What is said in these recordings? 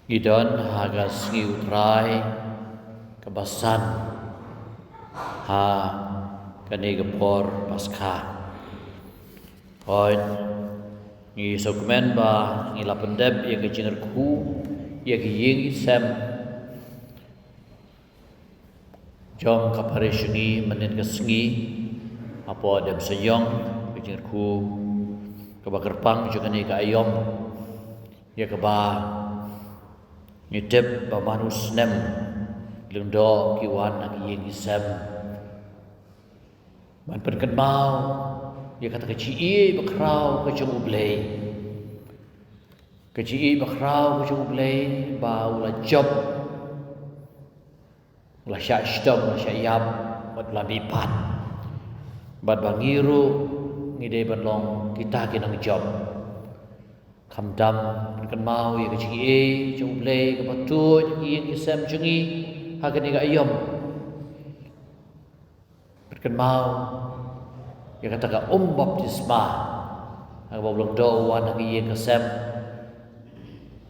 Gidon hagas utrai kebasan ha kanigapor paskha. Hoy ni sokmen ba ni lapendep ye kejinger ku ye ying sem jom kaparishni menen kesengi apa dem seyong kejinger ku kebakerpang juga ni ka ayom ye keba nyetep ba manus nem lendo kiwan nak ying sem man perken mau dia kata kecii bakrau kecung ublei kecii bakrau kecung ublei ba ula job ula syak stom ula syak yap bat ula bipat bat bangiru ngide banlong kita kinang job kamdam perken mau ya kecii kecung ublei kebatut ying sem cungi hakan ga ayom perken mau ya kata ka baptisma ang bablong do wan ang iye kasem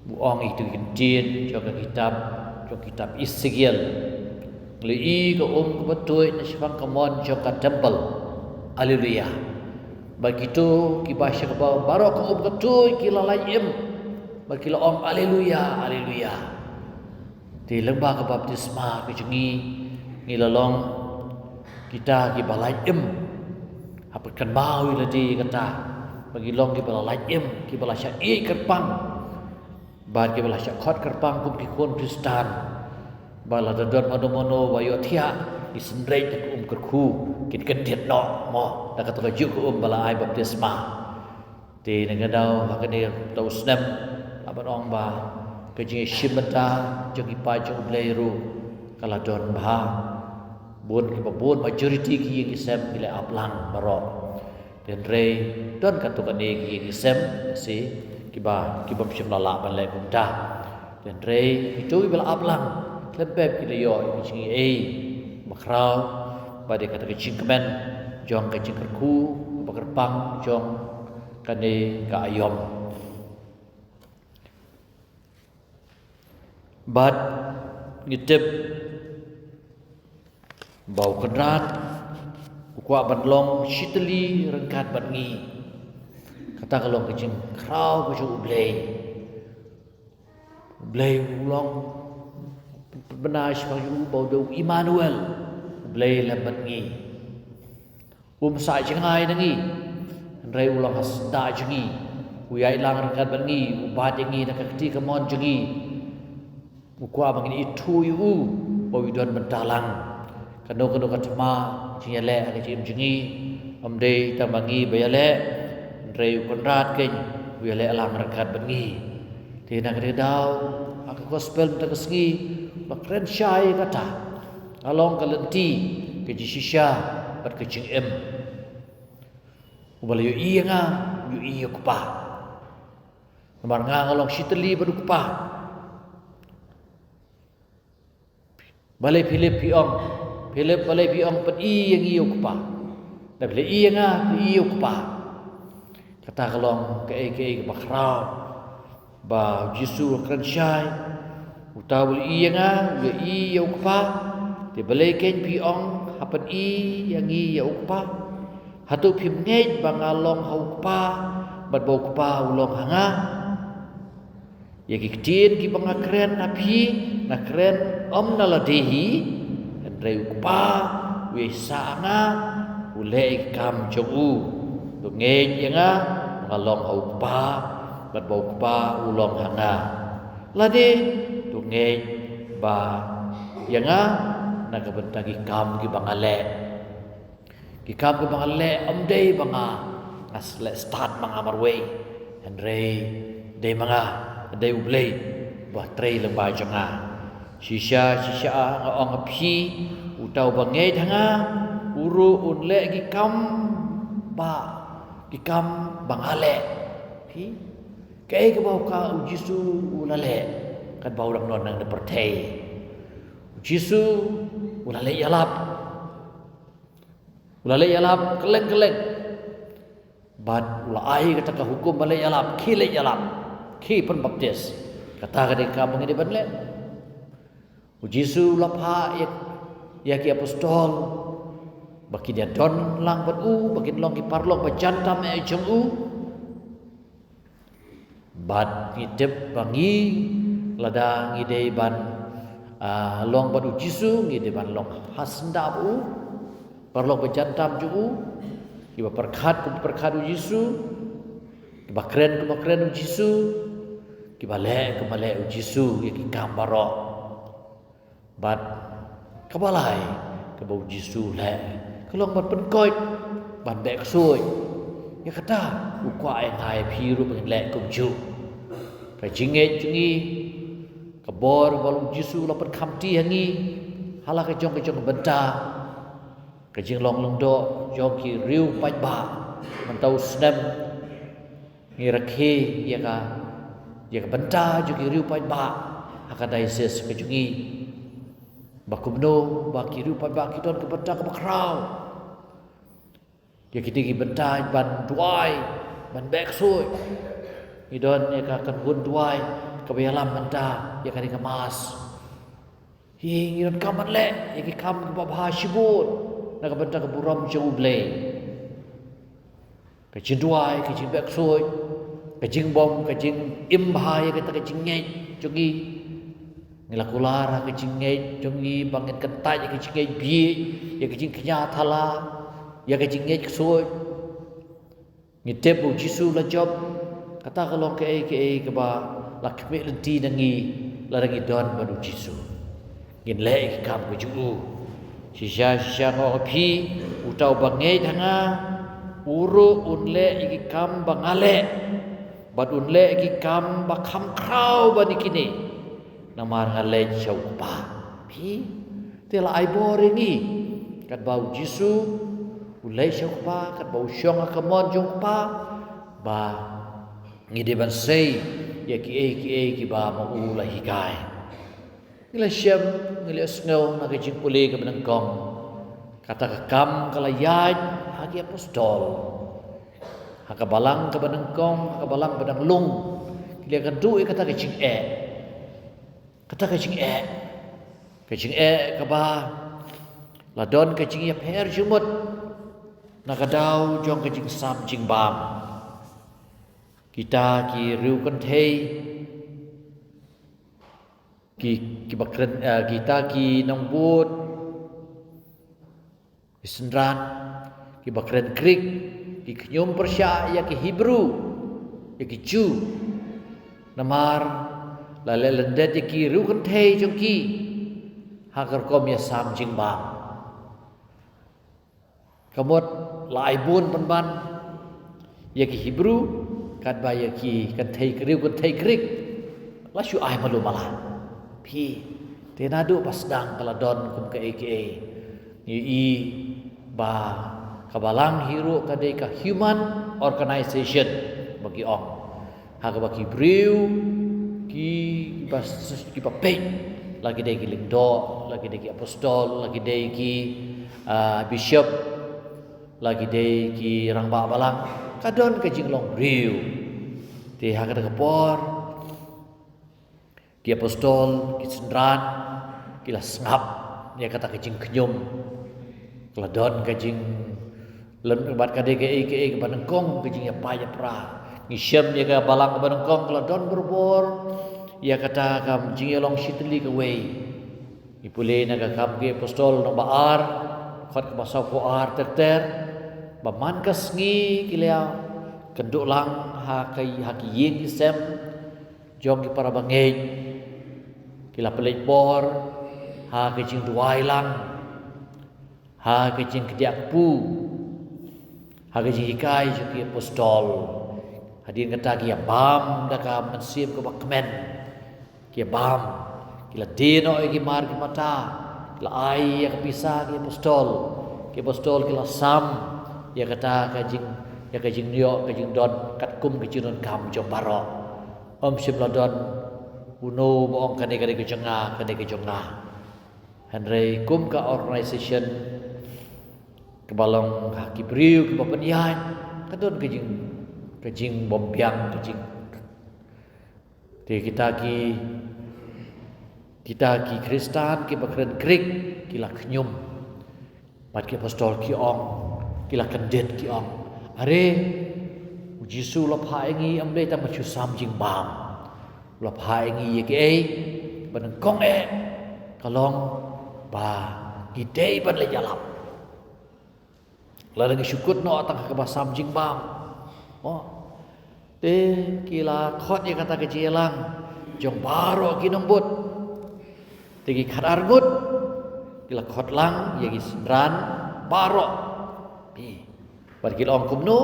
buong itu kintin jo kitab Ezekiel li ka kebetui na sifang kamon jo ka temple haleluya begitu kibasya ka barok ka ketui kilalayim bagila haleluya haleluya di lembah ke baptisma kecungi ngilalong kita kibalayim apakah mau lagi kata bagi long ki bala laim ki bala sya i kerpang bar ki bala sya khot kerpang kum ki kon Kristan bala dadon mono wayo thia isendrei tak kerku kin kendet no mo da kata juk bala ai baptisma ti nengadau hakani tau snap abanong ba keji shimata jogi paju bleiru kala don ba bun ki babun majority ki sem ile aplang barok den rei don kan to kan ki sem si kiba shim la ban le kumta den rei itu bela aplang lebeb ki le yo ki ei bakrau bade kata ki cingkemen jong ka cingkerku bakerpang jong kane ka ayom bad ngitip bau kenrat kuat bandlong shitli rengkat bangi kata kalau kecing krau kecing ublei ulang benar sebagai bau do Immanuel ublei lembat ngi sai cengai nangi rei ulang hasda jengi uyai lang rengkat bangi ubat ngi nak keti kemon jengi ukwa bangin itu yu bau don bentalang kano katma cinyale ke cim jengi amde tamangi bayale rei konrat ken bayale alam rekat bengi tina kedau aku gospel ta kesengi bakren syai kata along kalenti ke shisha bat ke cing em ubal yu nga yu kupa namar nga along shitli badu kupa balai Philip Philip balai biong pen yang iyo kupa. Dah bila iya ngah iyo kupa. Kata kalong ke bakrau ba Yesus akan syai. Utaw iya ngah ya iyo kupa. Di balai ken biong hapen yang iyo kupa. Hatu pim ngej bangalong hau kupa. Bat bau kupa ulong hanga. Ya kitin ki bangakren api nakren naladehi. Rei kupa wisa nga ule kam jogu tu ngej nga ngalong hau kupa bat bau kupa ulong hanga lade tu ngej ba nga nagabentagi kam ki bangale amde banga asle start mga marway and rei de mga de ublei ba trei lembah janga shisha nga ong api utaw bangay hanga uru unle gi kam bangale pi kay ka bau ka ujisu ulale kan bau dang non nang depertei ujisu ulale yalap keleng bad ula ai kata ka hukum balai yalap ki pen baptis Kata kadang kamu ngide banle. Ujisu lapha ya ki apostol baki dia don lang bat baki long ki parlong ba jantam e jong bat ngidep bangi lada ngide ban long bat ujisu ngide ban long hasnda parlong ba jantam ju kiba perkhat ujisu kiba keren ujisu kiba le ujisu ya ki kambaro bat kabalai kabau jisu le kelong bat penkoi ban bek soi ya kata ukwa ai ngai phiru ben le kum ju kai jinge jungi kabor balu jisu la pen khamti hangi hala ka jong benta ka jing long do jong ki riu pai ba man tau snem ngi rakhe ya ka benta ju ki riu pai ba akadai ses ka jungi bakumno bakiru pa bakidon ke benta ke bakrau ya kitigi benta ban duai ban beksoi idon ya ka kan gun duai ke bayalam benta ya ka kemas hi idon kaman le ya ki kam ke babha shibun na ka benta ke buram jau ble ke jin duai ke jin beksoi ke jing bom ke jing imba ya ka jing ngei jogi ngelakulara ke jingai jongi bangin kentai ke jingai bi ya ke jing kenya thala ya ke jingai ksoi ngitep bu jisu la job kata kalau ke ba la kme lenti nangi la rangi don badu jisu ngin le ke kam ke ju sisa ngo phi utau bangai danga uru unle iki kam bangale bad unle iki kam ba kham krau banikini namar ngalej chau pa phi tela ai bor ni kat bau jisu ulai chau pa kat bau shong akamon jong pa ba ngide ban sei ya ki ba ma ula hikai ngila shem ngila snow na ke jing pule ke benang kong kata ke kam kala yaj hagi apostol haka balang ke benang kong haka balang benang lung kila kan du kata ke jing kata kacing ke ba ladon kacing ya per jumut nakadau jong kacing sam jing bam kita ki riu kan thei ki bakren kita ki nong but isendran ki bakren krik ki knyum persya ya ki Hebrew ya ki Jew namar la le lendet ki ru kan thei jong ki hagar kom ya sam jing bam kamot lai bun ban ya ki Hebrew kat ba ya ki kan thei kriu kan thei krik la shu ai malu mala phi te na du pasdang kala don kum ka ni ba kabalang hero kadai ka human organization bagi ong haga bagi Hebrew ki papek lagi dai ki lindo lagi dai ki apostol lagi dai ki bishop lagi dai ki rang ba balang kadon ke jinglong riu ti ha ka por ki apostol ki sendran ki la ngap dia kata ke jing knyum kladon ke jing len bat ka dai ke banengkong ke jing ya pa ya pra ngisem ya ka balang ke banengkong kladon berbor ia kata kam jing long shitli ke wei ipule na ka kam ke apostol no baar khot ka basa ko ar ter baman kas ngi kilea kenduk lang ha ki yin sem jong ki para bangei kila pelej bor ha ke jing duai lang ha ke jing kediak pu ha ke jing kai jo ki apostol hadin kata ki bam da ka mensim ko bakmen ki bam kila dino ki mar ki mata kila ai ya kapisa ki apostol kila sam ya kata ka jing nyo ka jing don kat kum ki jinon kam jong baro om sim ladon uno boong kane ke jonga Henry kum ka organization kebalong haki briu ke papanian kadon ke jing bombiang ke jing kita ki Kristen ki bakren Greek kila kenyum pat ki apostol ki ong kila kandet ki ong are Jisu lop haingi amle ta machu sam jing bam lop haingi ye ke ban kong kalong ba idei ban le jalap la lagi syukut no tang ka basam jing bam te kila khot ye kata ke jelang jong baro ki nombut tegi khat argut kila khot lang ye gi sindran baro pi par kila ong kumno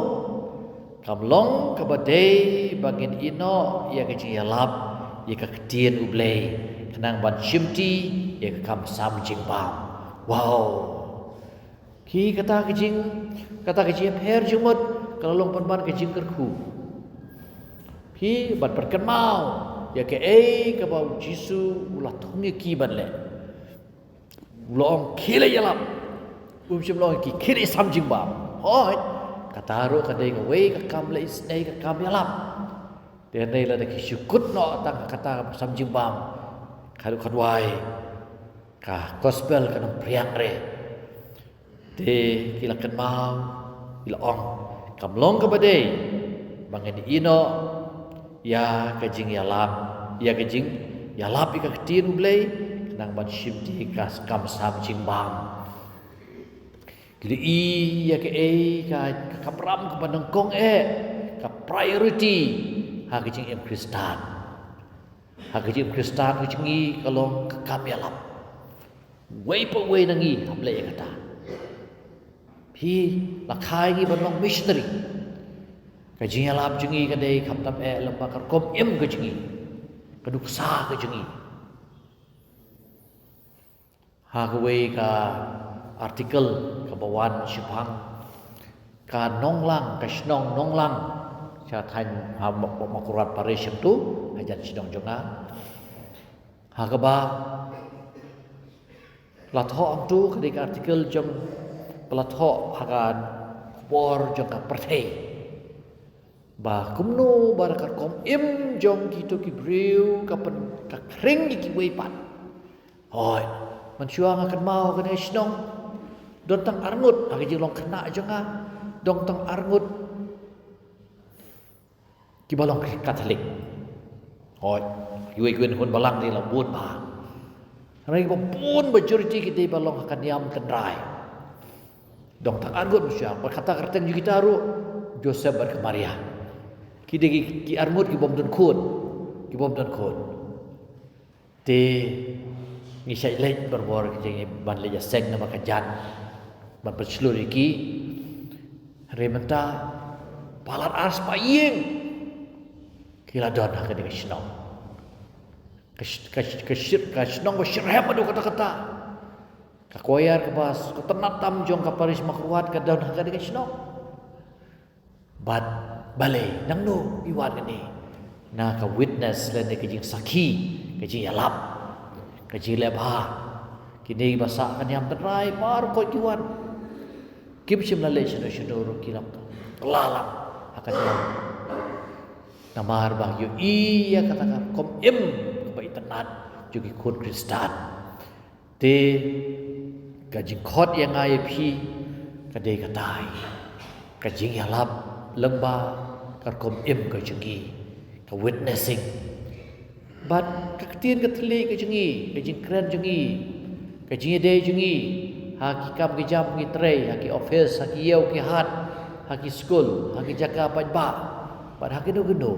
kamlong kabadai bangin ino ya ke jalap ye ka ketien ublei kenang ban shimti ye ka kam sam jing bam wow ki kata kejing her jumut kalau long pan kejing kerku ki ban perken mau ya ke ka bau Jisu ulah thongi ki ban le long khile yalap chim long ki khile sam jing bam hoi kataru kadai ngwe ka kam le isnei ka kam yalap te nei la ki syukut no tang kata sam jing bam khalu khadwai ka gospel kan priang re te kila kan mau kila ong kam long ka badai bangen ino ya kajing yalap ika ketin ublei nang ban shimti kas kam sam jing bam kili ya ke ka kapram ka panengkong ka priority ha kajing Kristan kajing i kalong ka kam yalap wei po wei nangi ablei kata pi lakai ngi ban missionary kajing yalap jengi kadai kaptam lemba kar kom kajing kaduk sa kajing ha wei ka artikel ka bawan shipang ka nonglang ka snong nonglang cha than ha makurat parisham tu ajan sidong jonga ha ka ba la tho am tu kadai artikel jom la tho ha ka bor jong ka perthei ba kumno barakar kom jong gitu ki briu ka kring ki wei pat hoi man syuang akan mau kena snong don tang arngut agi jing long kena jonga dong tang arngut ki balong Katolik hoi yui gwen hun balang ni la buat ba rai ba pun majority ki balong akan yam kendrai dong tang arngut syuang berkata kerteng kita ru Joseph bar Maria ki armut ki bom don khun te ni sai lek berbor ki ban le seng na makajan ban persluri ki rementa palar ars payeng kila don ha ka snong ka snong ba syirham adu kata-kata ka koyar ka bas ka tenatam jong ka paris makruat ka don ha ka snong bat balai nang no iwan kani na ka witness le ne kajing sakhi kajing yalap kajing lebha kini basa kan yam terai par ko iwan kim sim la le shino ro kilap lalam akan yam namar bah yo iya katakan kom ba itenat juga kun Kristen te kajing khot yang ai phi kadai katai kajing yalap lengba karkom ka jengi ka witnessing but kaktin katli ka jengi ka jing kren jengi ka jing de jengi ha ki kam ki jam ki tre ha ki office ha ki yau ki hat ha ki school ha ki jaga ba but ha ki no gendo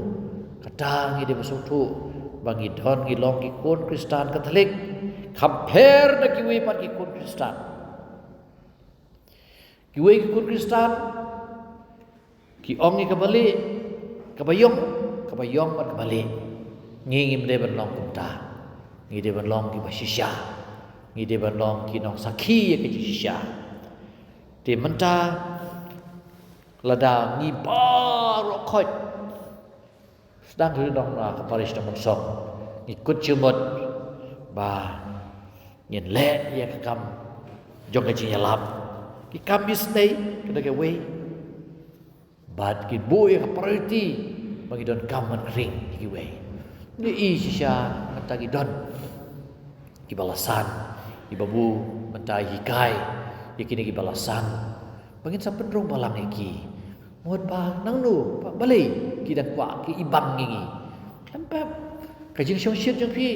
kata ngi de masuk tu bangi don ngi long ki kon Kristen Katolik compare na ki we pat ki kon Kristen ki we ki kon Kristen ki ongi kembali kabayong mat kembali ngi de berlong kumta ngi de berlong ki basisya ngi de berlong ki nong sakhi ke sisya te menta lada ngi baro khot sedang ri dong na ka paris na monsong ngi kut chumot ba nyen le ya ka kam jong ka jinyalap ki kam bisnei kada ke we bad ki bu ya priority bagi don kaman ring ki we ni sisya mentagi don ibalasan ibabu mentai hikai yakini ibalasan bangin sampendrong balang iki muat bang nang nu balai kita kuat ki ibang ngi lempap kajing syongshit jong pi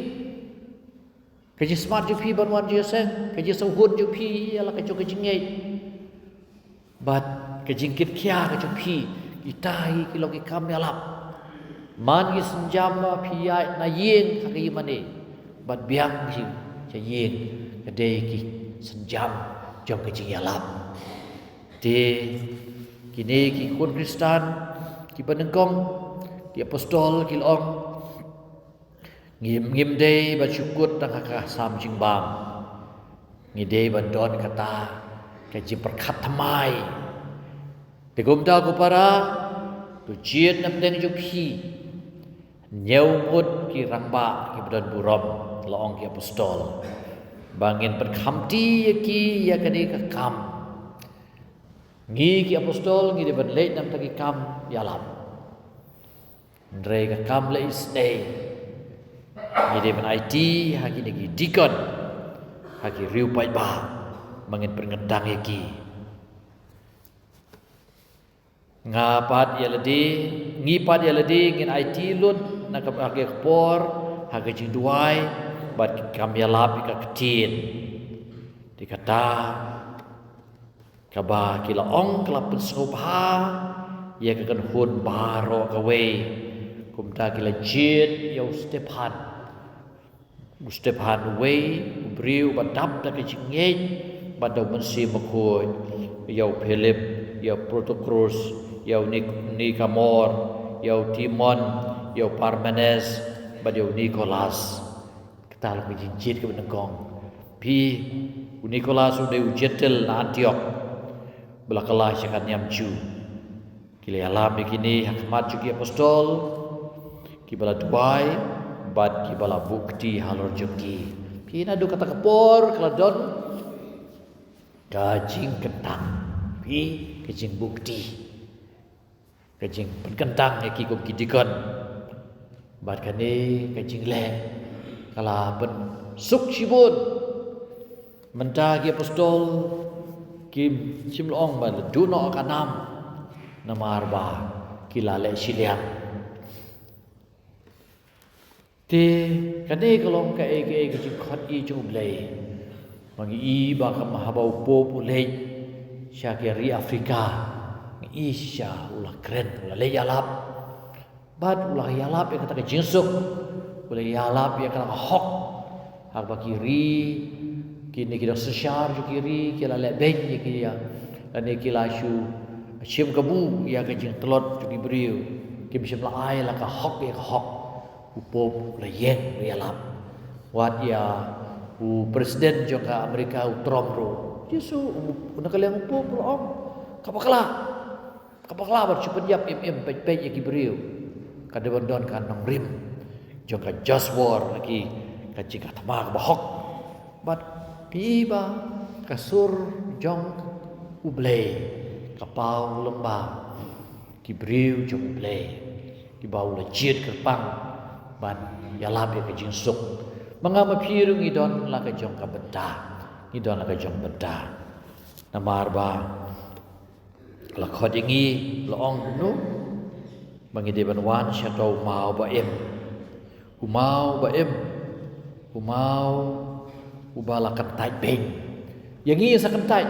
kajing smart jong pi banwan je sen kajing sahun jong pi ala kajing ngai bat kajing kit kya kajing pi itai ki logi kam yalap man gi senjam pi ya na yin ka ki mane bat biang ji cha yin kade ki senjam jong kajing yalap te kini ki kun Kristan ki panengkong ki apostol ki long ngim dei ba syukur tang ka sam jing bang ngi dei ban don kata ka ji perkhat thamai te gum da ko para tu jiet nam deng ju phi nyau mut ki ramba ki badon burom long ki apostol bangin perkhamti ki ya kani ka kam ngi ki apostol ngi de ban leit nam tagi kam yalam ndre ka kam le isday ngi de ban IT hagi de dikon hagi riu pai ba mangin perngendang yaki ngapat yaladi ngi pat yaladi ngin IT lut nak hagi por hagi jing duai bat kam yalap ka ketin dikata kaba kila ong kala pensopha ya kakan hun baro kawe kumta kila jit yau Stepan we briu badap da ke jingej badau mensi makoi yau Philip yau Protochorus yau Nicanor yau Timon yau Parmenas badau Nicholas kita lu jit ke benengkong pi Nicholas udah ujetel na Antioch belakalah syakat nyamju kili alam begini hakmat juga apostol kibala duai bad kibala bukti halor joki pina do kata kepor keladon kajing kentang pi kajing bukti kajing penkentang iki kum kidikon bad kane kajing le kala ben suk sibun mentagi apostol kim simlong ba duno kanam namar ba kilale siliang te kane kalong ka ege ke khot i juble mangi i ba ka mahabau popule syakiri Afrika isya ulah keren ulah le yalap bad ulah yalap ya kata ke jinsuk ulah yalap ya kata hok hak bakiri kini kita sesiar ju kiri kila le beng ye kia ane kila shu chim kabu ya ka jing telot ju gibriu kim sim la ai la ka hok ya ka hok upop la yen ya lam wat ya u presiden jo ka Amerika u Trump ro yesu una kaliang upop ro om kapakla bar chupen yap pe ye gibriu ka de don kan nong rim jo ka Joshua lagi ka jing ka tama ba hok bat piba kasur jong uble kapau lembah kibriu jong uble kibau la jit kerpang ban yalap ya kejinsuk mangama piru ngidon la ka jong ka benta ngidon la ka jong benta namar ba la khodingi loong nu mangide banwan syatau mau ba em umau ubala kentai beng yang ini sa kentai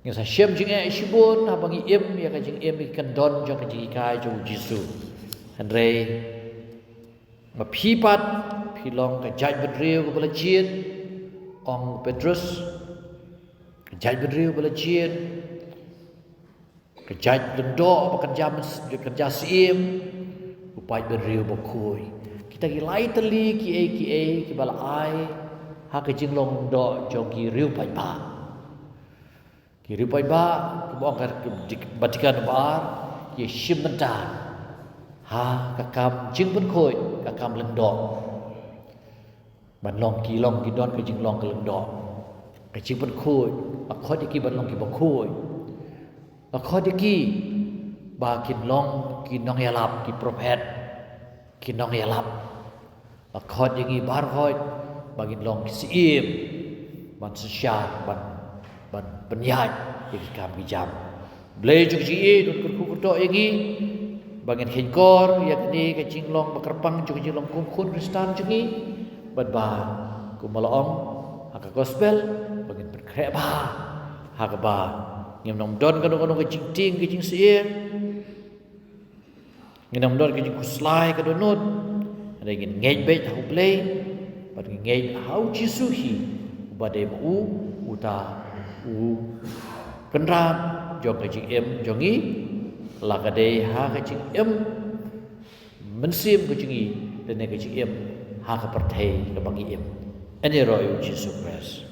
yang sa syem jing e shibun abangi em ya ka jing em kan don jong ka jing kai jong jisu andre ma phipat philong ka jai bedriu ko bala jien ong Petrus ka jai bedriu bala jien ka jai lendo ba kan jam sim upai bedriu ba khoi kita gi lai tali ki bala ai ha ke jing long do jong ki riu pai ba ke bong ka batikan bar ye shimenta ha ka kam jing ban khoi ka kam leng do ban long ki don ke jing long ka leng do ka jing ban khoi ba khoi ki ban long ki ba khoi ba khoi ki ba kin long ki nong yalap ki prophet kinong yalap khot yang i bar khot bagin long siim ban sesat ban penyat yang kam bijam blei juk ji dun kur to yang i bagin hinkor yang ni ke jinglong bakerpang juk jinglong kun kristan juk i ban ba ku malong haka gospel bagin berkrep ba haka ba ngem nom don kadang ke jing ting ke jing siim ngem don ke jing kuslai ke donut ada ingin ngej bet hau play pada ngej hau jisuhi badai mu uta u kenram jong ke jing em jongi lagade ha ke jing em mensim ke jingi dan ke jing em ha ke perthai ke bagi em ani roy Jesus Christ